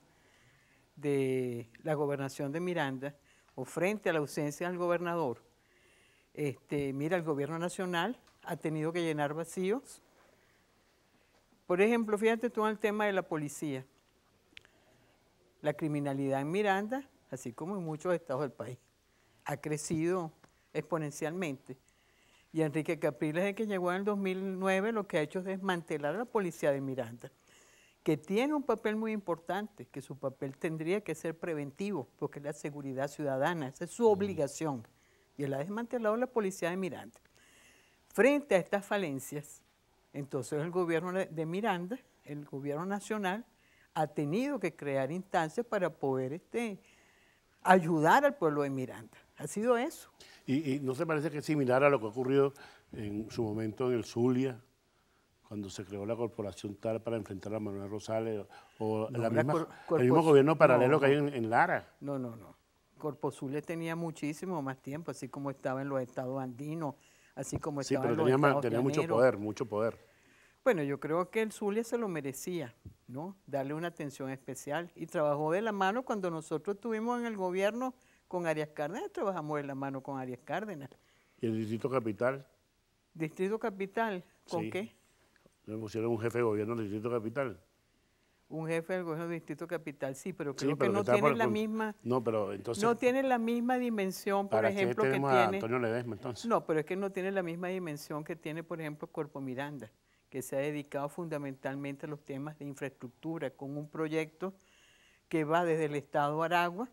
de la gobernación de Miranda o frente a la ausencia del gobernador, mira, el gobierno nacional ha tenido que llenar vacíos. Por ejemplo, fíjate tú en el tema de la policía. La criminalidad en Miranda, así como en muchos estados del país, ha crecido exponencialmente. Y Enrique Capriles, desde que llegó en el 2009, lo que ha hecho es desmantelar a la policía de Miranda, que tiene un papel muy importante, que su papel tendría que ser preventivo, porque es la seguridad ciudadana, esa es su obligación. Y él ha desmantelado la policía de Miranda. Frente a estas falencias, entonces el gobierno de Miranda, el gobierno nacional, ha tenido que crear instancias para poder ayudar al pueblo de Miranda. Ha sido eso. ¿Y no se parece que es similar a lo que ha ocurrido en su momento en el Zulia, cuando se creó la corporación tal para enfrentar a Manuel Rosales, o No, el mismo Corpo gobierno paralelo no, que hay en Lara? No. Corpo Zulia tenía muchísimo más tiempo, así como estaba en los estados andinos, así como Sí, estaba pero en los estados tenía mucho llaneros. poder, mucho poder. Bueno, yo creo que el Zulia se lo merecía, ¿no? Darle una atención especial. Y trabajó de la mano cuando nosotros estuvimos en el gobierno con Arias Cárdenas, trabajamos de la mano con Arias Cárdenas. ¿Y el Distrito Capital? Distrito Capital, ¿con Sí. qué? Le pusieron un jefe de gobierno del Distrito Capital. Un jefe del gobierno del Distrito Capital, sí, pero Sí, creo pero que no está tiene por- la misma... No, pero entonces, No tiene la misma dimensión, por ¿para ejemplo, qué que tenemos a tiene... Antonio Ledesma entonces? No, pero es que no tiene la misma dimensión que tiene, por ejemplo, Corpo Miranda, que se ha dedicado fundamentalmente a los temas de infraestructura, con un proyecto que va desde el estado Aragua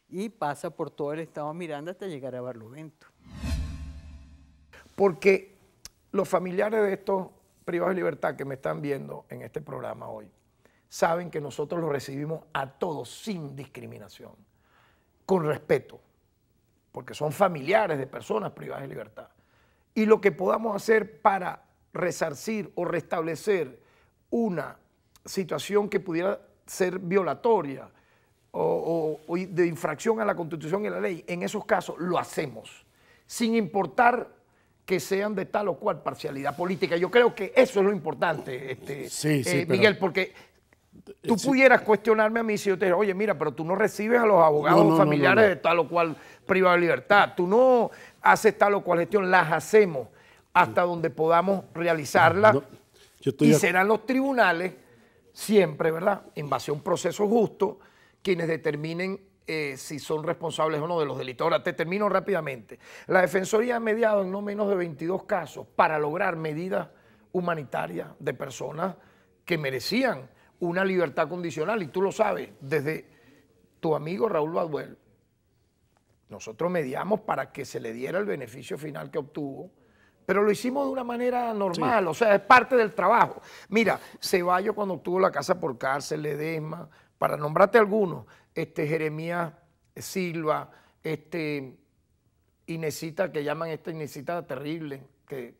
y pasa por todo el estado Miranda hasta llegar a Barlovento. Porque los familiares de estos privados de libertad que me están viendo en este programa hoy saben que nosotros los recibimos a todos sin discriminación, con respeto, porque son familiares de personas privadas de libertad. Y lo que podamos hacer para resarcir o restablecer una situación que pudiera ser violatoria o de infracción a la Constitución y a la ley, en esos casos lo hacemos, sin importar que sean de tal o cual parcialidad política. Yo creo que eso es lo importante, Sí, pero- Miguel, porque tú pudieras cuestionarme a mí si yo te dijera, oye, mira, pero tú no recibes a los abogados No, familiares no. de tal o cual privado de libertad, tú no haces tal o cual gestión, las hacemos hasta donde podamos realizarla No, yo estoy y de- serán los tribunales siempre, ¿verdad?, en base a un proceso justo, quienes determinen si son responsables o no de los delitos. Ahora, te termino rápidamente. La Defensoría ha mediado en no menos de 22 casos para lograr medidas humanitarias de personas que merecían una libertad condicional. Y tú lo sabes, desde tu amigo Raúl Baduel, nosotros mediamos para que se le diera el beneficio final que obtuvo, pero lo hicimos de una manera normal, o sea, es parte del trabajo. Mira, Ceballos cuando obtuvo la casa por cárcel, Ledesma, para nombrarte algunos, Jeremías Silva, Inesita, que llaman Inesita terrible, que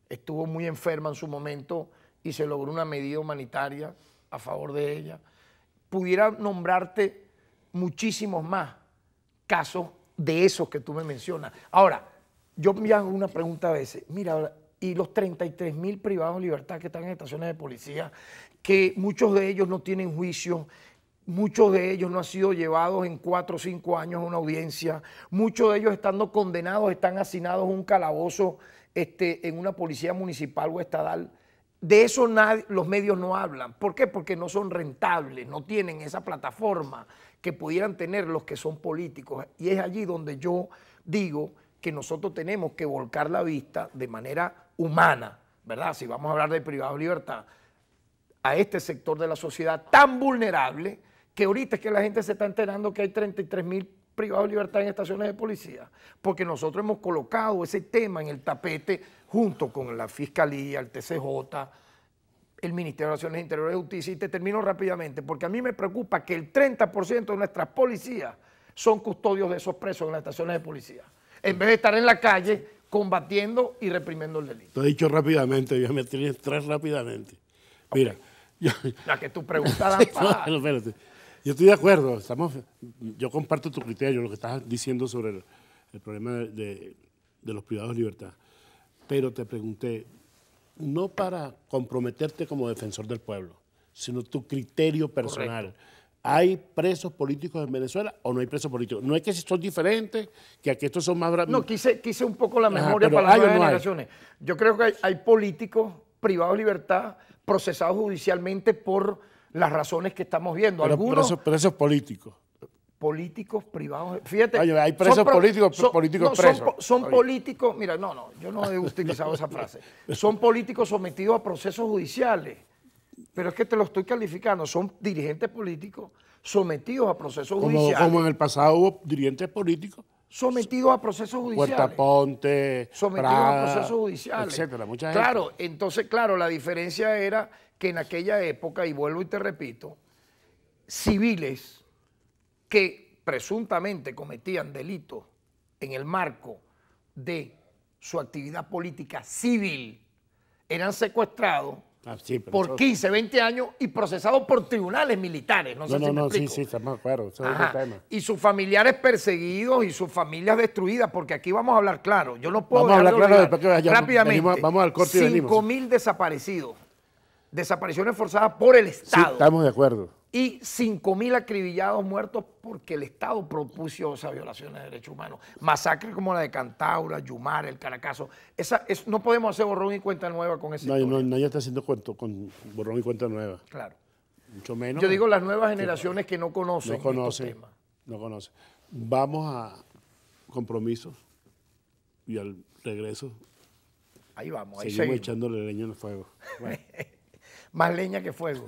estuvo muy enferma en su momento y se logró una medida humanitaria a favor de ella. Pudiera nombrarte muchísimos más casos de esos que tú me mencionas. Ahora, yo me hago una pregunta a veces, mira, y los 33.000 privados de libertad que están en estaciones de policía, que muchos de ellos no tienen juicio, muchos de ellos no han sido llevados en 4 o 5 años a una audiencia, muchos de ellos estando condenados están hacinados en un calabozo en una policía municipal o estadal. De eso los medios no hablan. ¿Por qué? Porque no son rentables, no tienen esa plataforma que pudieran tener los que son políticos. Y es allí donde yo digo que nosotros tenemos que volcar la vista de manera humana, ¿verdad? Si vamos a hablar de privado de libertad, a este sector de la sociedad tan vulnerable que ahorita es que la gente se está enterando que hay 33.000 privados de libertad en estaciones de policía, porque nosotros hemos colocado ese tema en el tapete junto con la Fiscalía, el TCJ, el Ministerio de Relaciones Interiores y Justicia, y te termino rápidamente, porque a mí me preocupa que el 30% de nuestras policías son custodios de esos presos en las estaciones de policía, en vez de estar en la calle combatiendo y reprimiendo el delito. Te he dicho rápidamente, yo me tienes tres rápidamente. Mira, yo, La que tú preguntas, no, espérate. Yo estoy de acuerdo, yo comparto tu criterio, lo que estás diciendo sobre el problema de los privados de libertad. Pero te pregunté, no para comprometerte como defensor del pueblo, sino tu criterio personal. Correcto. ¿Hay presos políticos en Venezuela o no hay presos políticos? No es que son diferentes, que aquí estos son más... No, quise un poco la Ajá, memoria pero para las ¿hay o nuevas no hay? generaciones. Yo creo que hay políticos privados de libertad procesados judicialmente por las razones que estamos viendo. Pero Algunos presos políticos. políticos privados, fíjate. Oye, hay presos son políticos, políticos no, presos. Son Oye. políticos, mira, yo no he utilizado esa frase. Son políticos sometidos a procesos judiciales. Pero es que te lo estoy calificando, son dirigentes políticos sometidos a procesos judiciales. Como en el pasado hubo dirigentes políticos, Sometidos a procesos judiciales. Puerta Ponte, Sometidos Prada, a procesos judiciales. etcétera, mucha gente. Claro, entonces, claro, la diferencia era que en aquella época, y vuelvo y te repito, civiles que presuntamente cometían delitos en el marco de su actividad política civil eran secuestrados por eso- 15, 20 años y procesados por tribunales militares. No sé si me sí, explico. sí, estamos de acuerdo, ese es Ajá. otro tema. Y sus familiares perseguidos y sus familias destruidas, porque aquí vamos a hablar claro. Yo no puedo Vamos a hablar dejar de claro olvidar después que vayamos. rápidamente. Vamos al corte y venimos. 5.000 desaparecidos, desapariciones forzadas por el Sí, Estado. estamos de acuerdo. Y 5.000 acribillados muertos porque el Estado propuso esas violaciones de derechos humanos. Masacres como la de Cantaura, Yumar, el Caracazo. No podemos hacer borrón y cuenta nueva con esa historia. Nadie está haciendo cuento con borrón y cuenta nueva. Claro. Mucho menos. Yo digo las nuevas generaciones que no conocen no conocen, estos temas. no conocen. Vamos a compromisos y al regreso Ahí vamos, ahí seguimos seguimos. echándole leña en el fuego. Bueno. Más leña que fuego.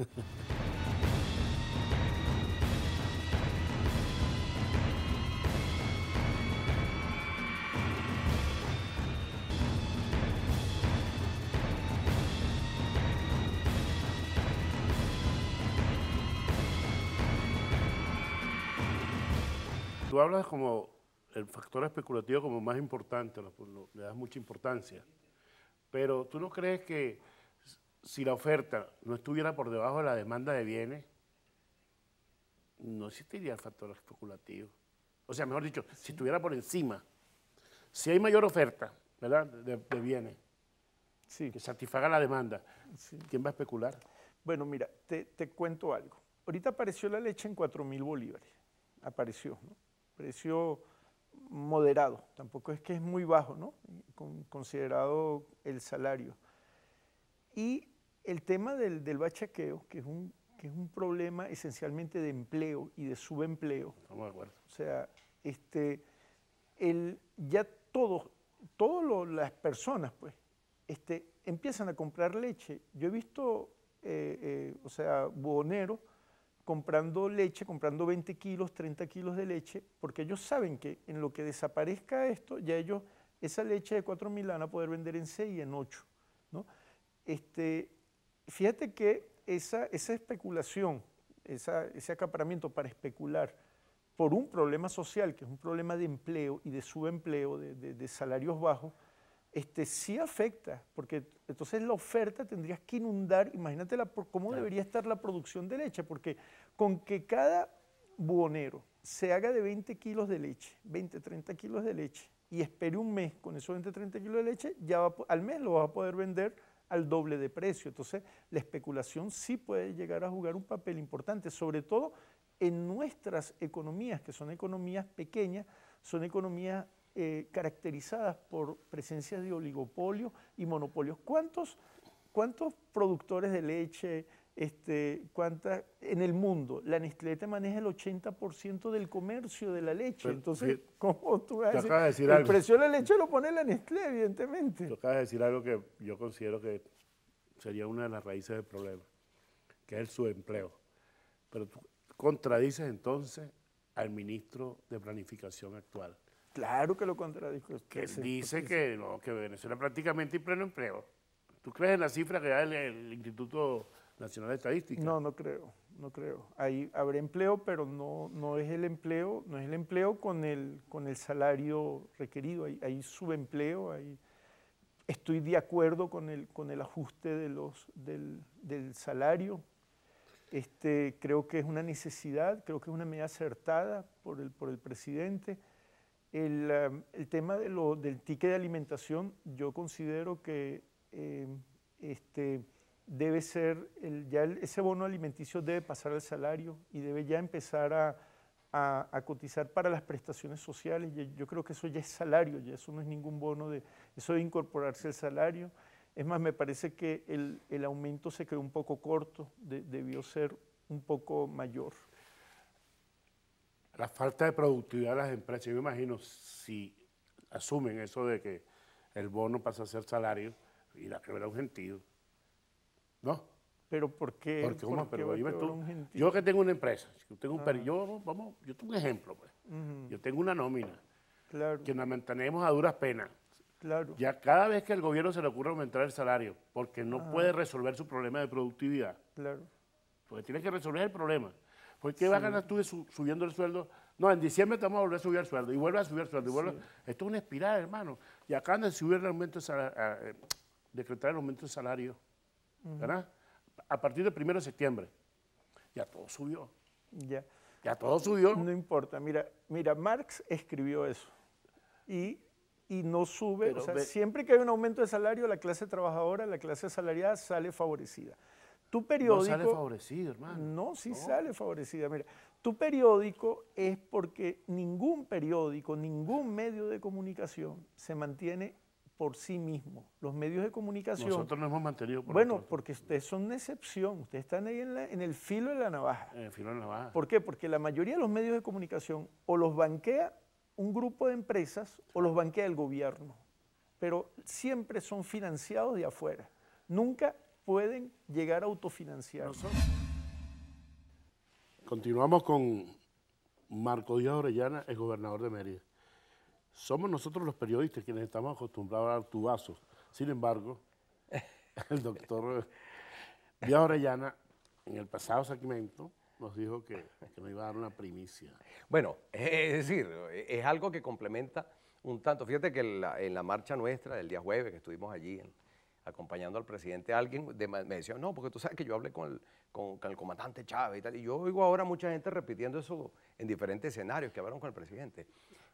Tú hablas como el factor especulativo como más importante, le das mucha importancia, pero ¿tú no crees que si la oferta no estuviera por debajo de la demanda de bienes, no existiría el factor especulativo? O sea, mejor dicho, si estuviera por encima, si hay mayor oferta, ¿verdad?, de bienes Sí. que satisfaga la demanda, ¿quién va a especular? Bueno, mira, te cuento algo. Ahorita apareció la leche en 4.000 bolívares. Apareció, ¿no? Precio moderado. Tampoco es que es muy bajo, ¿no? Considerado el salario. Y el tema del bachaqueo, que es un problema esencialmente de empleo y de subempleo. Estamos de acuerdo. O sea, ya las personas, pues, empiezan a comprar leche. Yo he visto, o sea, buhoneros comprando leche, comprando 20 kilos, 30 kilos de leche, porque ellos saben que en lo que desaparezca esto, ya ellos esa leche de 4.000 la van a poder vender en 6 y en 8, ¿no? Fíjate que esa especulación, ese acaparamiento para especular por un problema social, que es un problema de empleo y de subempleo, de salarios bajos, sí afecta, porque entonces la oferta tendrías que inundar, imagínate cómo debería estar la producción de leche, porque con que cada buhonero se haga de 20 kilos de leche, 20, 30 kilos de leche, y espere un mes con esos 20, 30 kilos de leche, al mes lo vas a poder vender al doble de precio. Entonces la especulación sí puede llegar a jugar un papel importante, sobre todo en nuestras economías, que son economías pequeñas, son economías caracterizadas por presencia de oligopolios y monopolios. ¿Cuántos productores de leche en el mundo? La Nestlé te maneja el 80% del comercio de la leche. Pero, entonces, sí, ¿cómo tú vas a acabas de decir el algo. precio de la leche lo pone la Nestlé, evidentemente. Tú acabas de decir algo que yo considero que sería una de las raíces del problema, que es el subempleo. Pero tú contradices entonces al ministro de Planificación actual, Claro que lo contradijo. que Sí, dice porque que Venezuela prácticamente hay pleno empleo. ¿Tú crees en la cifra que da el Instituto Nacional de Estadística? no creo. Ahí habrá empleo, pero no es el empleo con el salario requerido. Hay subempleo, estoy de acuerdo con el ajuste del salario. Creo que es una necesidad, creo que es una medida acertada por el presidente. El tema del ticket de alimentación, yo considero que debe ser, ese bono alimenticio debe pasar al salario y debe ya empezar a cotizar para las prestaciones sociales. Yo creo que eso ya es salario, ya eso no es ningún bono, eso debe incorporarse al salario. Es más, me parece que el aumento se quedó un poco corto, debió ser un poco mayor. La falta de productividad de las empresas, yo me imagino, si asumen eso de que el bono pasa a ser salario, y la quebra un gentío, ¿no? ¿Pero por qué? Porque, ¿Por qué pero va a dime quebrar tú, un gentío? yo que tengo una empresa, yo tengo yo tengo un ejemplo, pues. Yo tengo una nómina, Claro, que nos mantenemos a duras penas. claro. Ya cada vez que al gobierno se le ocurre aumentar el salario, porque no puede resolver su problema de productividad, Claro. porque tiene que resolver el problema. ¿Por qué vas a ganar tú subiendo el sueldo? No, en diciembre te vamos a volver a subir el sueldo, y vuelve a subir el sueldo, y vuelve. Esto es una espiral, hermano. Y acaban de subir el aumento de salario, decretar el aumento de salario, ¿verdad? A partir del 1 de septiembre. Ya todo subió. Ya todo subió. No importa. Mira, Marx escribió eso. Y no sube. Pero o sea, siempre que hay un aumento de salario, la clase trabajadora, la clase asalariada sale favorecida. Tu periódico... No sale favorecido, hermano. No, sí sale favorecida. Mira, tu periódico es porque ningún periódico, ningún medio de comunicación se mantiene por sí mismo. Los medios de comunicación... Nosotros nos hemos mantenido por Bueno, nosotros. porque ustedes son una excepción. Ustedes están ahí en el filo de la navaja. En el filo de la navaja. ¿Por qué? Porque la mayoría de los medios de comunicación o los banquea un grupo de empresas o los banquea el gobierno. Pero siempre son financiados de afuera. Nunca pueden llegar a autofinanciarse. Continuamos con Marco Díaz Orellana, el gobernador de Mérida. Somos nosotros los periodistas quienes estamos acostumbrados a dar tubazos. Sin embargo, el doctor Díaz Orellana, en el pasado segmento, nos dijo que nos iba a dar una primicia. Bueno, es decir, es algo que complementa un tanto. Fíjate que en la marcha nuestra del día jueves, que estuvimos allí acompañando al presidente, alguien me decía, no, porque tú sabes que yo hablé con el comandante Chávez y tal, y yo oigo ahora mucha gente repitiendo eso en diferentes escenarios que hablaron con el presidente.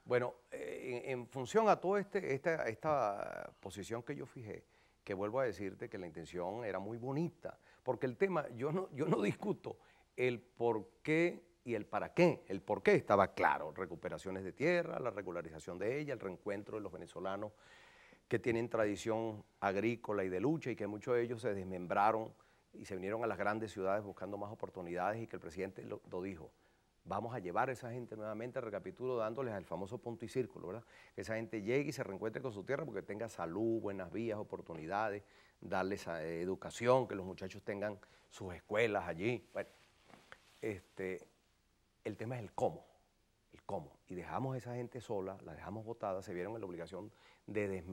Bueno, en función a toda esta posición que yo fijé, que vuelvo a decirte que la intención era muy bonita, porque el tema, yo no discuto el por qué y el para qué. El por qué estaba claro, recuperaciones de tierra, la regularización de ella, el reencuentro de los venezolanos que tienen tradición agrícola y de lucha y que muchos de ellos se desmembraron y se vinieron a las grandes ciudades buscando más oportunidades y que el presidente lo dijo. Vamos a llevar a esa gente nuevamente, recapitulo, dándoles el famoso punto y círculo, ¿verdad? Que esa gente llegue y se reencuentre con su tierra porque tenga salud, buenas vías, oportunidades, darles educación, que los muchachos tengan sus escuelas allí. Bueno, el tema es el cómo. Y dejamos a esa gente sola, la dejamos botada, se vieron en la obligación de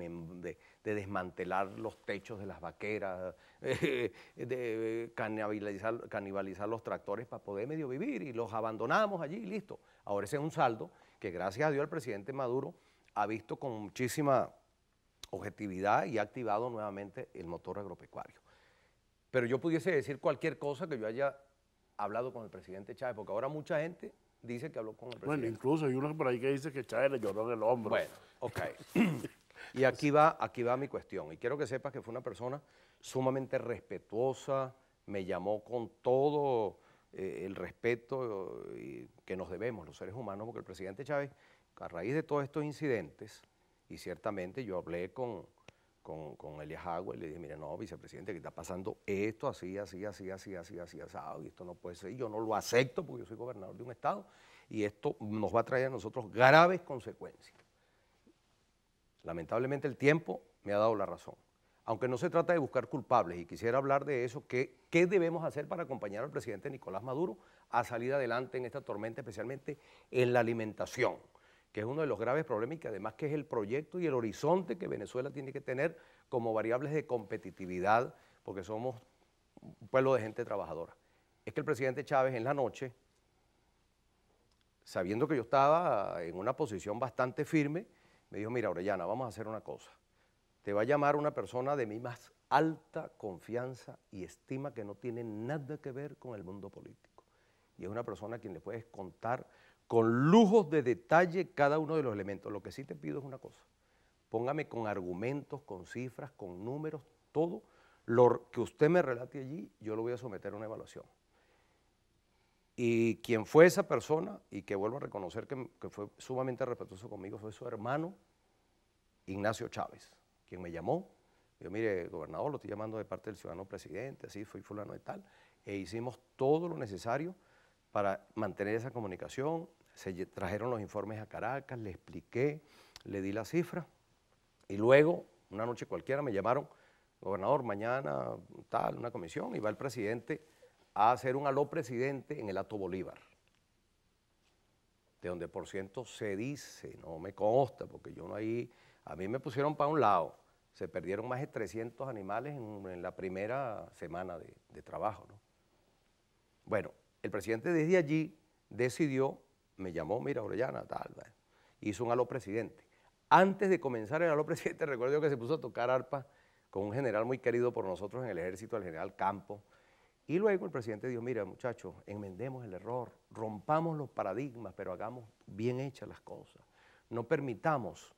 desmantelar los techos de las vaqueras, de canibalizar los tractores para poder medio vivir y los abandonamos allí y listo. Ahora ese es un saldo que gracias a Dios el presidente Maduro ha visto con muchísima objetividad y ha activado nuevamente el motor agropecuario. Pero yo pudiese decir cualquier cosa que yo haya hablado con el presidente Chávez, porque ahora mucha gente dice que habló con el presidente. Bueno, incluso hay uno por ahí que dice que Chávez le lloró en el hombro. Bueno, ok. Y aquí va mi cuestión. Y quiero que sepas que fue una persona sumamente respetuosa, me llamó con todo el respeto que nos debemos los seres humanos, porque el presidente Chávez, a raíz de todos estos incidentes, y ciertamente yo hablé con Elías Agua y le dije, mire, no, vicepresidente, que está pasando esto, así, asado, y esto no puede ser, yo no lo acepto porque yo soy gobernador de un estado, y esto nos va a traer a nosotros graves consecuencias. Lamentablemente el tiempo me ha dado la razón. Aunque no se trata de buscar culpables, y quisiera hablar de eso, ¿qué debemos hacer para acompañar al presidente Nicolás Maduro a salir adelante en esta tormenta, especialmente en la alimentación, que es uno de los graves problemas y que además que es el proyecto y el horizonte que Venezuela tiene que tener como variables de competitividad, porque somos un pueblo de gente trabajadora? Es que el presidente Chávez en la noche, sabiendo que yo estaba en una posición bastante firme, me dijo, mira, Orellana, vamos a hacer una cosa. Te va a llamar una persona de mi más alta confianza y estima que no tiene nada que ver con el mundo político. Y es una persona a quien le puedes contar con lujos de detalle cada uno de los elementos. Lo que sí te pido es una cosa. Póngame con argumentos, con cifras, con números, todo lo que usted me relate allí, yo lo voy a someter a una evaluación. Y quien fue esa persona, y que vuelvo a reconocer que fue sumamente respetuoso conmigo, fue su hermano Ignacio Chávez, quien me llamó. Yo, mire, gobernador, lo estoy llamando de parte del ciudadano presidente, así, fui fulano de tal, e hicimos todo lo necesario para mantener esa comunicación. Se trajeron los informes a Caracas, le expliqué, le di la cifra, y luego, una noche cualquiera, me llamaron, gobernador, mañana tal, una comisión, y va el presidente a hacer un aló presidente en el Hato Bolívar, de donde por ciento se dice, no me consta, porque yo no ahí, a mí me pusieron para un lado, se perdieron más de 300 animales en la primera semana de trabajo, ¿no? Bueno, el presidente desde allí decidió, me llamó, mira, Orellana, tal, hizo un aló presidente. Antes de comenzar el aló presidente, recuerdo que se puso a tocar arpa con un general muy querido por nosotros en el ejército, el general Campos. Y luego el presidente dijo, mira, muchachos, enmendemos el error, rompamos los paradigmas, pero hagamos bien hechas las cosas. No permitamos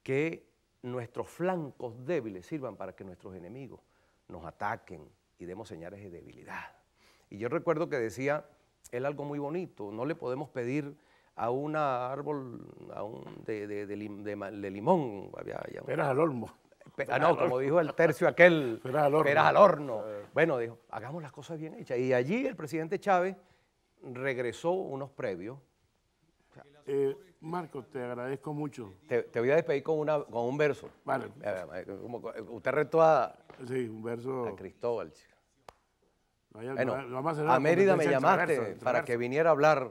que nuestros flancos débiles sirvan para que nuestros enemigos nos ataquen y demos señales de debilidad. Y yo recuerdo que decía él algo muy bonito, no le podemos pedir a un árbol de limón, Peras al olmo. No, como dijo el tercio aquel, peras al horno. Peras al horno. Bueno, dijo, hagamos las cosas bien hechas. Y allí el presidente Chávez regresó unos previos. Marco, te agradezco mucho. Te voy a despedir con un verso. Vale. Usted retó a, sí, un verso. a Cristóbal. Bueno, a Mérida me llamaste para que viniera a hablar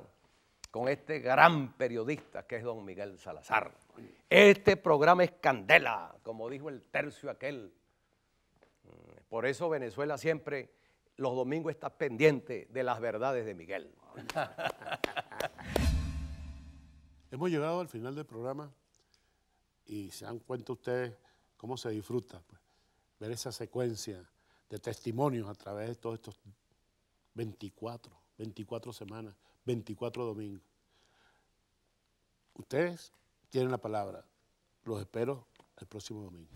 con este gran periodista que es don Miguel Salazar. Este programa es candela, como dijo el tercio aquel. Por eso Venezuela siempre, los domingos, está pendiente de las verdades de Miguel. Hemos llegado al final del programa y se dan cuenta ustedes cómo se disfruta pues, ver esa secuencia de testimonios a través de todos estos 24 semanas, 24 domingos. Ustedes tienen la palabra. Los espero el próximo domingo.